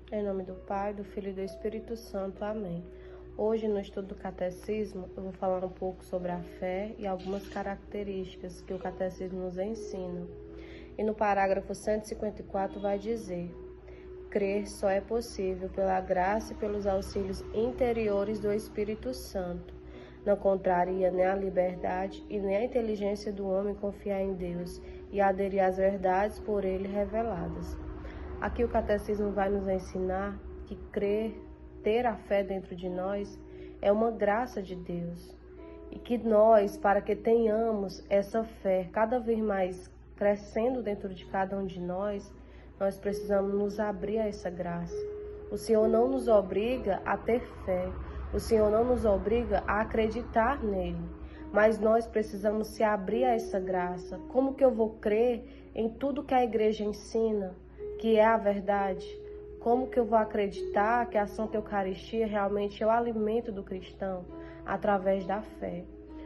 Em nome do Pai, do Filho e do Espírito Santo. Amém. Hoje, no estudo do Catecismo, eu vou falar um pouco sobre a fé e algumas características que o Catecismo nos ensina. E no parágrafo 154 vai dizer: crer só é possível pela graça e pelos auxílios interiores do Espírito Santo. Não contraria nem a liberdade e nem a inteligência do homem confiar em Deus e aderir às verdades por ele reveladas. Aqui o Catecismo vai nos ensinar que crer, ter a fé dentro de nós, é uma graça de Deus. E que nós, para que tenhamos essa fé cada vez mais crescendo dentro de cada um de nós precisamos nos abrir a essa graça. O Senhor não nos obriga a ter fé, o Senhor não nos obriga a acreditar nele, mas nós precisamos se abrir a essa graça. Como que eu vou crer em tudo que a igreja ensina, que é a verdade? Como que eu vou acreditar que a Santa Eucaristia realmente é o alimento do cristão? Através da fé.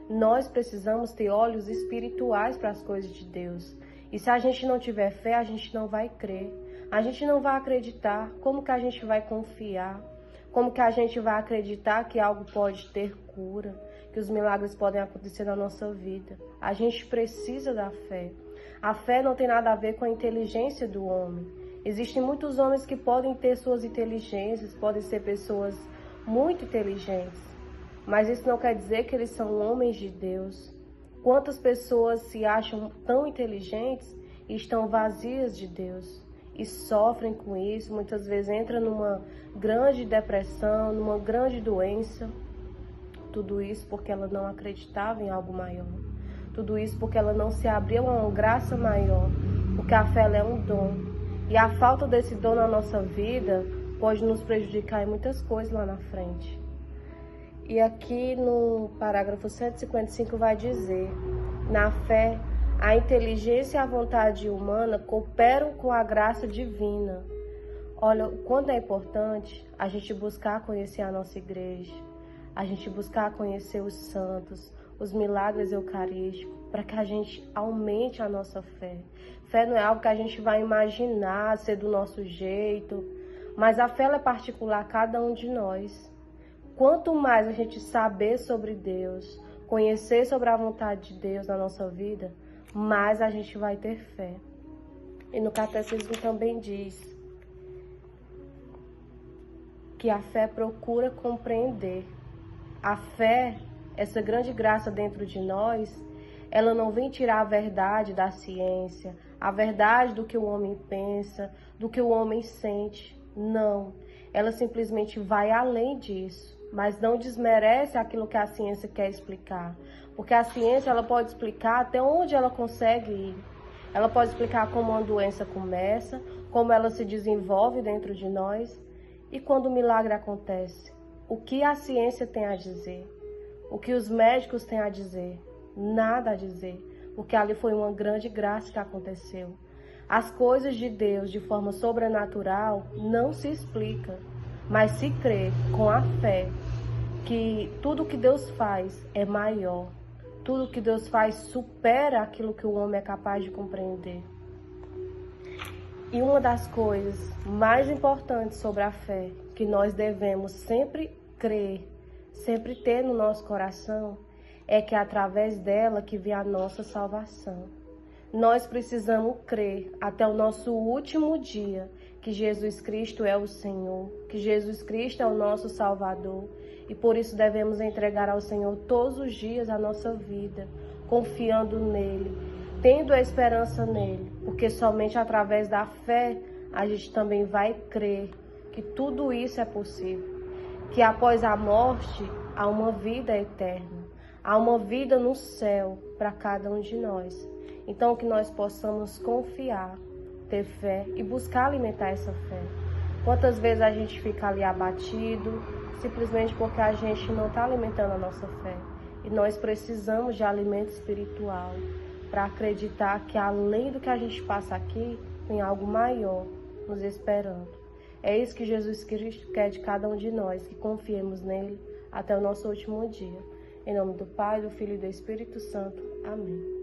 Nós precisamos ter olhos espirituais para as coisas de Deus. E se a gente não tiver fé, a gente não vai crer. A gente não vai acreditar. Como que a gente vai confiar? Como que a gente vai acreditar que algo pode ter cura? Que os milagres podem acontecer na nossa vida? A gente precisa da fé. A fé não tem nada a ver com a inteligência do homem. Existem muitos homens que podem ter suas inteligências, podem ser pessoas muito inteligentes. Mas isso não quer dizer que eles são homens de Deus. Quantas pessoas se acham tão inteligentes e estão vazias de Deus e sofrem com isso, muitas vezes entram numa grande depressão, numa grande doença. Tudo isso porque ela não acreditava em algo maior. Tudo isso porque ela não se abriu a uma graça maior, porque a fé é um dom. E a falta desse dom na nossa vida pode nos prejudicar em muitas coisas lá na frente. E aqui no parágrafo 155 vai dizer: na fé, a inteligência e a vontade humana cooperam com a graça divina. Olha, o quanto é importante a gente buscar conhecer a nossa igreja, a gente buscar conhecer os santos, os milagres eucarísticos, para que a gente aumente a nossa fé. Fé não é algo que a gente vai imaginar ser do nosso jeito, mas a fé é particular a cada um de nós. Quanto mais a gente saber sobre Deus, conhecer sobre a vontade de Deus na nossa vida, mais a gente vai ter fé. E no Catecismo também diz que a fé procura compreender. A fé, essa grande graça dentro de nós, ela não vem tirar a verdade da ciência, a verdade do que o homem pensa, do que o homem sente. Não, ela simplesmente vai além disso. Mas não desmerece aquilo que a ciência quer explicar. Porque a ciência ela pode explicar até onde ela consegue ir. Ela pode explicar como uma doença começa, como ela se desenvolve dentro de nós. E quando o milagre acontece, o que a ciência tem a dizer? O que os médicos têm a dizer? Nada a dizer. Porque ali foi uma grande graça que aconteceu. As coisas de Deus de forma sobrenatural não se explicam. Mas se crê com a fé que tudo que Deus faz é maior, tudo que Deus faz supera aquilo que o homem é capaz de compreender. E uma das coisas mais importantes sobre a fé, que nós devemos sempre crer, sempre ter no nosso coração, é que é através dela que vem a nossa salvação. Nós precisamos crer até o nosso último dia que Jesus Cristo é o Senhor, que Jesus Cristo é o nosso Salvador. E por isso devemos entregar ao Senhor todos os dias a nossa vida, confiando nele, tendo a esperança nele, porque somente através da fé a gente também vai crer que tudo isso é possível, que após a morte há uma vida eterna, há uma vida no céu para cada um de nós. Então que nós possamos confiar, ter fé e buscar alimentar essa fé. Quantas vezes a gente fica ali abatido, simplesmente porque a gente não está alimentando a nossa fé. E nós precisamos de alimento espiritual para acreditar que além do que a gente passa aqui, tem algo maior nos esperando. É isso que Jesus Cristo quer de cada um de nós, que confiemos nele até o nosso último dia. Em nome do Pai, do Filho e do Espírito Santo. Amém.